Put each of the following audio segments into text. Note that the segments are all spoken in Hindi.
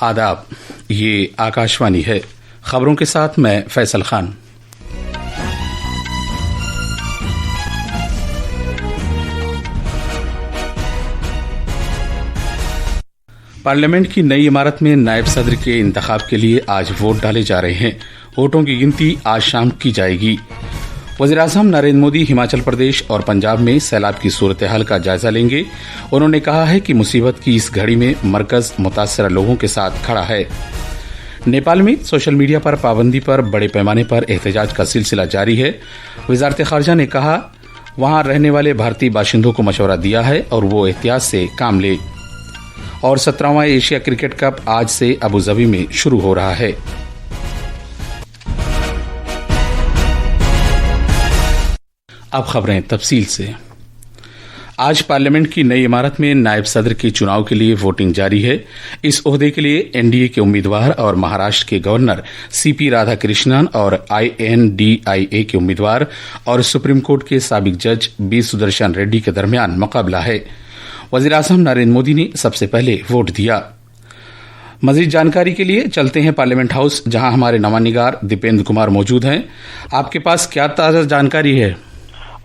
आदाब, ये आकाशवाणी है। खबरों के साथ मैं फैसल खान। पार्लियामेंट की नई इमारत में नायब सदर के इंतखाब के लिए आज वोट डाले जा रहे हैं। वोटों की गिनती आज शाम की जाएगी। वज़ीर-ए-आज़म नरेंद्र मोदी हिमाचल प्रदेश और पंजाब में सैलाब की सूरत हाल का जायजा लेंगे। उन्होंने कहा है कि मुसीबत की इस घड़ी में मरकज मुतासरा लोगों के साथ खड़ा है। नेपाल में सोशल मीडिया पर पाबंदी पर बड़े पैमाने पर एहतजाज का सिलसिला जारी है। वजारत खारजा ने कहा वहां रहने वाले भारतीय बाशिंदों को मशवरा दिया है और वो एहतियात से काम ले। और 17वां एशिया क्रिकेट कप आज से अबुधाबी में शुरू हो रहा है। अब खबरें तफसील से। आज पार्लियामेंट की नई इमारत में नायब सदर के चुनाव के लिए वोटिंग जारी है। इस ओहदे के लिए एनडीए के उम्मीदवार और महाराष्ट्र के गवर्नर सीपी राधाकृष्णन और INDIA के उम्मीदवार और सुप्रीम कोर्ट के साबिक जज बी सुदर्शन रेड्डी के दरमियान मुकाबला है। वज़ीर-ए-आज़म नरेंद्र मोदी ने सबसे पहले वोट दिया। मजीद जानकारी के लिए चलते हैं पार्लियामेंट हाउस, जहां हमारे नवानिगार दीपेंद्र कुमार मौजूद हैं। आपके पास क्या ताज़ा जानकारी है?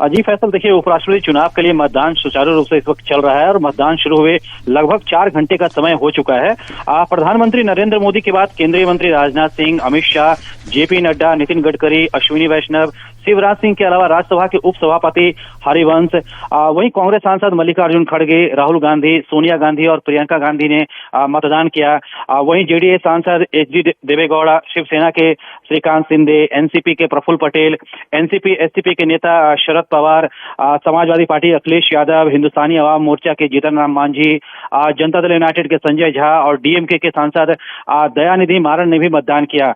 जी फैसल, देखिए, उपराष्ट्रपति चुनाव के लिए मतदान सुचारू रूप से इस वक्त चल रहा है और मतदान शुरू हुए लगभग 4 घंटे का समय हो चुका है। प्रधानमंत्री नरेंद्र मोदी के बाद केंद्रीय मंत्री राजनाथ सिंह, अमित शाह, JP नड्डा, नितिन गडकरी, अश्विनी वैष्णव, शिवराज सिंह के अलावा राज्यसभा के उपसभापति हरिवंश, वहीं कांग्रेस सांसद मल्लिकार्जुन खड़गे, राहुल गांधी, सोनिया गांधी और प्रियंका गांधी ने मतदान किया। वहीं JDS सांसद HD देवेगौड़ा, शिवसेना के श्रीकांत शिंदे, NCP के प्रफुल्ल पटेल, NCP SCP के नेता शरद पवार, समाजवादी पार्टी अखिलेश यादव, हिंदुस्तानी अवाम मोर्चा के जीतन राम मांझी, जनता दल यूनाइटेड के संजय झा और DMK के सांसद दयानिधि मारन ने भी मतदान किया।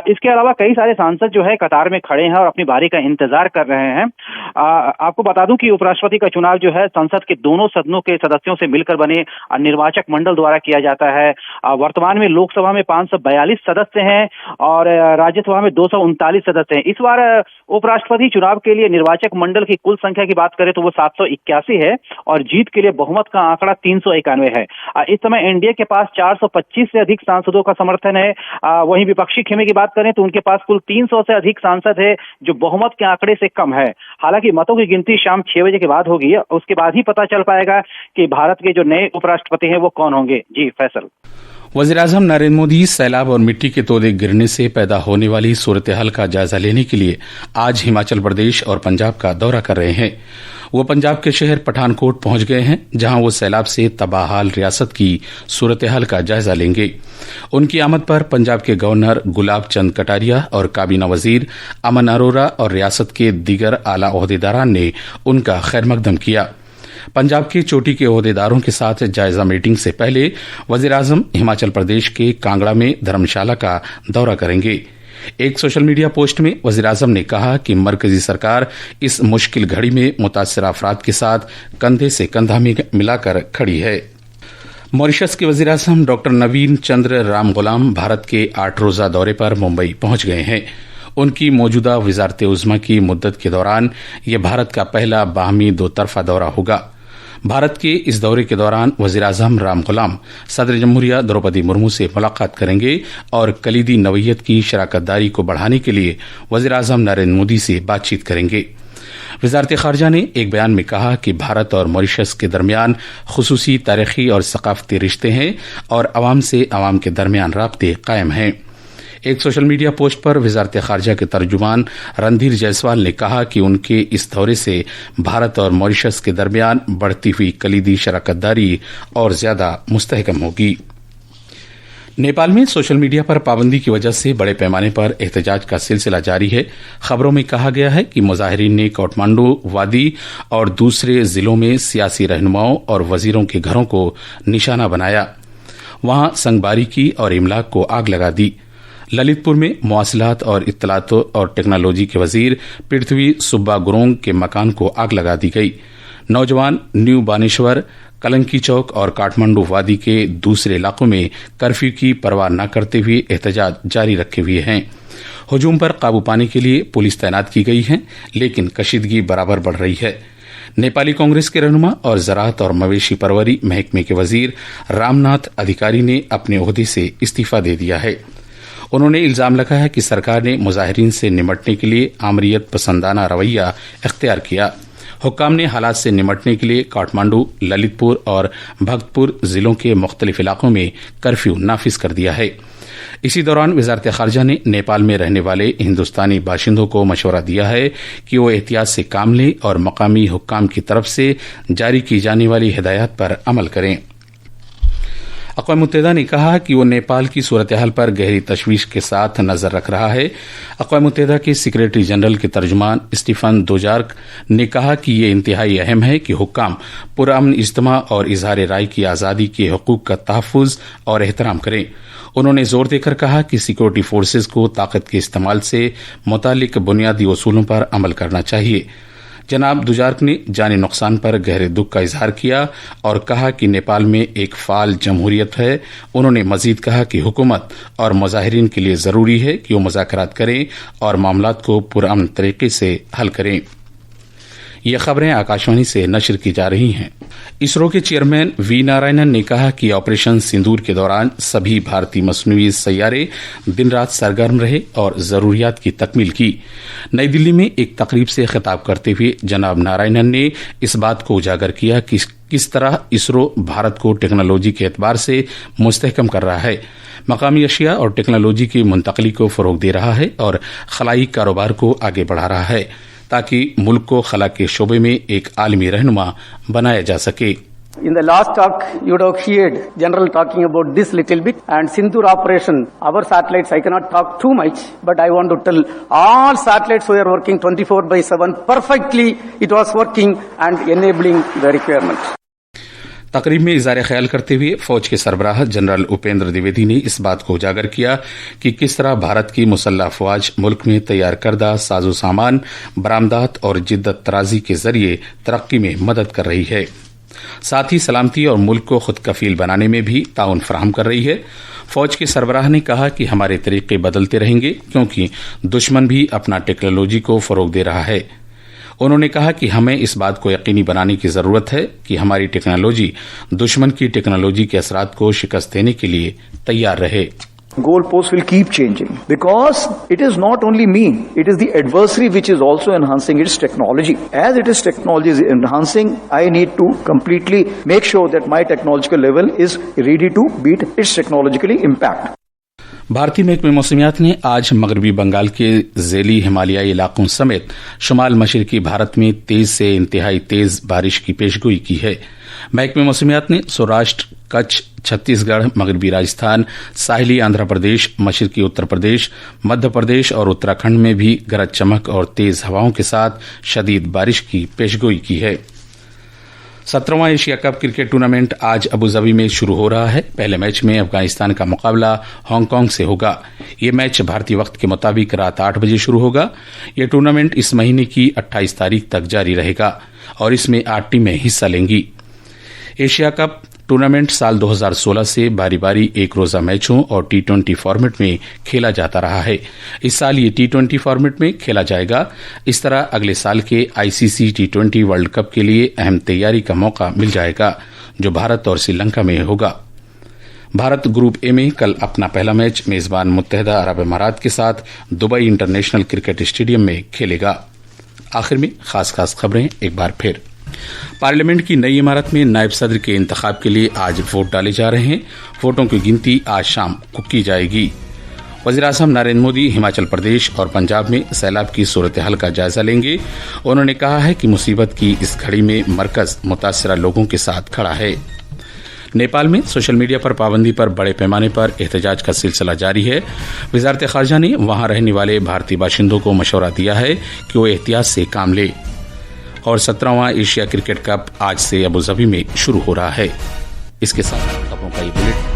इसके अलावा कई सारे सांसद जो है कतार में खड़े हैं और अपनी बारी का इंतजार कर रहे हैं। आपको बता दूं कि उपराष्ट्रपति का चुनाव जो है संसद के दोनों सदनों के सदस्यों से मिलकर बने निर्वाचक मंडल द्वारा किया जाता है। वर्तमान में लोकसभा में 542 सदस्य हैं और राज्यसभा में 239 सदस्य हैं। इस बार उपराष्ट्रपति चुनाव के लिए निर्वाचक मंडल की कुल संख्या की बात करें तो वो 781 है और जीत के लिए बहुमत का आंकड़ा 391 है। इस समय एनडीए के पास 425 से अधिक सांसदों का समर्थन है। वहीं विपक्षी खेमे की बात करें तो उनके पास कुल 300 से अधिक सांसद है, जो बहुमत के आंकड़े से कम है। हालांकि मतों की गिनती शाम 6 बजे के बाद होगी, उसके बाद ही पता चल पाएगा कि भारत के जो नए उपराष्ट्रपति हैं वो कौन होंगे। जी फैसल। वज़ीर-ए-आज़म नरेंद्र मोदी सैलाब और मिट्टी के तोदे गिरने से पैदा होने वाली सूरत हाल का जायजा लेने के लिए आज हिमाचल प्रदेश और पंजाब का दौरा कर रहे हैं। वो पंजाब के शहर पठानकोट पहुंच गए हैं, जहां वो सैलाब से तबाहाल रियासत की सूरत हाल का जायजा लेंगे। उनकी आमद पर पंजाब के गवर्नर गुलाब चंद कटारिया और काबीना वजीर अमन अरोरा और रियासत के दीगर आला ओहदेदारान ने उनका खैरमकदम किया। पंजाब के चोटी के ओहदेदारों के साथ जायजा मीटिंग से पहले वज़ीर-ए-आज़म हिमाचल प्रदेश के कांगड़ा में धर्मशाला का दौरा करेंगे। एक सोशल मीडिया पोस्ट में वज़ीर-ए-आज़म ने कहा कि मरकजी सरकार इस मुश्किल घड़ी में मुतासर अफराद के साथ कंधे से कंधा मिलाकर खड़ी है। मॉरिशस के वज़ीर-ए-आज़म डॉक्टर नवीन चंद्र राम गुलाम भारत के 8 रोज़ा दौरे पर मुंबई पहुंच गए हैं। उनकी मौजूदा वज़ारत उज़्मा की मुद्दत के दौरान यह भारत का पहला बाहमी 2 तरफ़ा दौरा होगा। भारत के इस दौरे के दौरान वज़ीर-ए-आज़म राम गुलाम सदर जमहूरिया द्रौपदी मुर्मू से मुलाकात करेंगे और कलीदी नवैयत की शराकतदारी को बढ़ाने के लिए वज़ीर-ए-आज़म नरेंद्र मोदी से बातचीत करेंगे। वज़ारत ख़ारजा ने एक बयान में कहा कि भारत और मॉरिशस के दरमियान खुसूसी तारीख़ी और सक़ाफ़ती रिश्ते हैं और अवाम से अवाम के दरमियान राब्ते कायम हैं। एक सोशल मीडिया पोस्ट पर वज़ारत ख़ारजा के तर्जुमान रणधीर जायसवाल ने कहा कि उनके इस दौरे से भारत और मॉरिशस के दरमियान बढ़ती हुई कलीदी शराकतदारी और ज़्यादा मुस्तहकम होगी। नेपाल में सोशल मीडिया पर पाबंदी की वजह से बड़े पैमाने पर एहतजाज का सिलसिला जारी है। खबरों में कहा गया है कि मुजाहिरीन ने काठमांडू, वादी और दूसरे जिलों में सियासी रहनुमाओं और वजीरों के घरों को निशाना बनाया। वहां संगबारी की और इमलाक को आग लगा दी। ललितपुर में मवासिलात और इत्तलात और टेक्नोलॉजी के वजीर पृथ्वी सुब्बा गुरोंग के मकान को आग लगा दी गई। नौजवान न्यू बानेश्वर, कलंकी चौक और काठमांडू वादी के दूसरे इलाकों में कर्फ्यू की परवाह न करते हुए एहतजाज जारी रखे हुए हैं। हुजूम पर काबू पाने के लिए पुलिस तैनात की गई है, लेकिन कशीदगी बराबर बढ़ रही है। नेपाली कांग्रेस के रहनुमा और ज़राअत और मवेशी परवरी महकमे के वजीर रामनाथ अधिकारी ने अपने ओहदे से इस्तीफा दे दिया है। उन्होंने इल्जाम लगाया कि सरकार ने मुजाहिरीन से निमटने के लिए आमरीयत पसंदाना रवैया इख्तियार किया। हुक्काम ने हालात से निमटने के लिए काठमांडू, ललितपुर और भक्तपुर जिलों के मुख्तलिफ इलाकों में कर्फ्यू नाफिज कर दिया है। इसी दौरान वजारत खारजा ने नेपाल में रहने वाले हिंदुस्तानी बाशिंदों को मशवरा दिया है कि वो एहतियात से काम लें और मकामी हुक्काम की तरफ से जारी की जाने वाली हिदायत पर अमल करें। अक़वाम मुत्तहिदा ने कहा कि वो नेपाल की सूरत हाल पर गहरी तशवीश के साथ नजर रख रहा है। अक़वाम मुत्तहिदा के सेक्रेटरी जनरल के तर्जुमान स्टीफन दुजार्क ने कहा कि ये इंतहाई अहम है कि हुक्काम पुरअमन इज्तिमा और इजहार राय की आज़ादी के हकूक़ का तहफ़्फ़ुज़ और एहतराम करें। उन्होंने जोर देकर कहा कि सिक्योरिटी फोर्सेज को ताकत के इस्तेमाल से मुतालिक बुनियादी उसूलों पर अमल करना चाहिए। जनाब दुजार्क ने जानी नुकसान पर गहरे दुख का इजहार किया और कहा कि नेपाल में एक फाल जमहूरियत है। उन्होंने मजीद कहा कि हुकूमत और मुजाहिरीन के लिए जरूरी है कि वो मुज़ाकरात करें और मामलात को पुरअमन तरीके से हल करें। ये खबरें आकाशवाणी से नशर की जा रही हैं। इसरो के चेयरमैन वी नारायणन ने कहा कि ऑपरेशन सिंदूर के दौरान सभी भारतीय मसनूई सैयारे दिन रात सरगर्म रहे और जरूरियात की तकमील की। नई दिल्ली में एक तकरीब से खिताब करते हुए जनाब नारायणन ने इस बात को उजागर किया कि किस तरह इसरो भारत को टेक्नोलॉजी के एतबार से मुस्तहकम कर रहा है, मकामी अशिया और टेक्नोलॉजी की मुंतकली को फरोग दे रहा है और खलाई कारोबार को आगे बढ़ा रहा है ताकि मुल्क को खला के शोबे में एक आलमी रहनुमा बनाया जा सके। In the last talk, you would have heard General talking about this little bit and Sindoor operation, our satellites, I cannot talk too much, but I want to tell all satellites were working 24/7 perfectly. It was working and enabling the requirement. तकरीब में इज़हार ख्याल करते हुए फौज के सरबराह जनरल उपेंद्र द्विवेदी ने इस बात को उजागर किया कि किस तरह भारत की मुसल्लह अफवाज मुल्क में तैयार करदा साजो सामान, बरामदात और जिद्दत तराजी के जरिए तरक्की में मदद कर रही है, साथ ही सलामती और मुल्क को खुद कफील बनाने में भी ताउन फराहम कर रही है। फौज के सरबराह ने कहा कि हमारे तरीके बदलते रहेंगे क्योंकि दुश्मन भी अपना टेक्नोलॉजी को फरोग दे रहा है। उन्होंने कहा कि हमें इस बात को यकीनी बनाने की जरूरत है कि हमारी टेक्नोलॉजी दुश्मन की टेक्नोलॉजी के असरात को शिकस्त देने के लिए तैयार रहे। Goalposts will keep changing because it is not only me, it is the adversary which is also enhancing its technology. As it is technology is enhancing, I need to completely make sure that my technological level is ready to beat its technologically impact. भारतीय महकमे मौसमियात ने आज मगरबी बंगाल के ज़ैली हिमालयाई इलाकों समेत शुमाल मशरकी भारत में तेज से इंतहाई तेज बारिश की पेशगोई की है। महकमे मौसमियात ने सौराष्ट्र, कच्छ, छत्तीसगढ़, मगरबी राजस्थान, साहिली आंध्र प्रदेश, मशरकी उत्तर प्रदेश, मध्य प्रदेश और उत्तराखंड में भी गरज चमक और तेज हवाओं के साथ शदीद बारिश की पेशगोई की है। 17वां एशिया कप क्रिकेट टूर्नामेंट आज अबुधाबी में शुरू हो रहा है। पहले मैच में अफगानिस्तान का मुकाबला हांगकांग से होगा। ये मैच भारतीय वक्त के मुताबिक रात 8 बजे शुरू होगा। ये टूर्नामेंट इस महीने की 28 तारीख तक जारी रहेगा और इसमें 8 टीमें हिस्सा लेंगी। एशिया कप टूर्नामेंट साल 2016 से बारी बारी एक रोजा मैचों और T20 फॉर्मेट में खेला जाता रहा है। इस साल ये T20 फॉर्मेट में खेला जाएगा। इस तरह अगले साल के ICC T20 वर्ल्ड कप के लिए अहम तैयारी का मौका मिल जाएगा जो भारत और श्रीलंका में होगा। भारत ग्रुप ए में कल अपना पहला मैच मेजबान मुत्तहिदा अरब अमारात के साथ दुबई इंटरनेशनल क्रिकेट स्टेडियम में खेलेगा। आखिर में खास खबरें एक बार फिर। पार्लियामेंट की नई इमारत में नायब सदर के इंतखाब के लिए आज वोट डाले जा रहे हैं। वोटों की गिनती आज शाम को की जाएगी। वज़ीर-ए-आज़म नरेंद्र मोदी हिमाचल प्रदेश और पंजाब में सैलाब की सूरत हाल का जायजा लेंगे। उन्होंने कहा है कि मुसीबत की इस घड़ी में मरकज मुतासरा लोगों के साथ खड़ा है। नेपाल में सोशल मीडिया पर पाबंदी पर बड़े पैमाने पर एहतजाज का सिलसिला जारी है। वजारत खारजा ने वहां रहने वाले भारतीय बाशिंदों को मशवरा दिया है कि वो एहतियात से काम ले। और 17वां एशिया क्रिकेट कप आज से अबुधाबी में शुरू हो रहा है। इसके साथ खबरों का ये बुलेटिन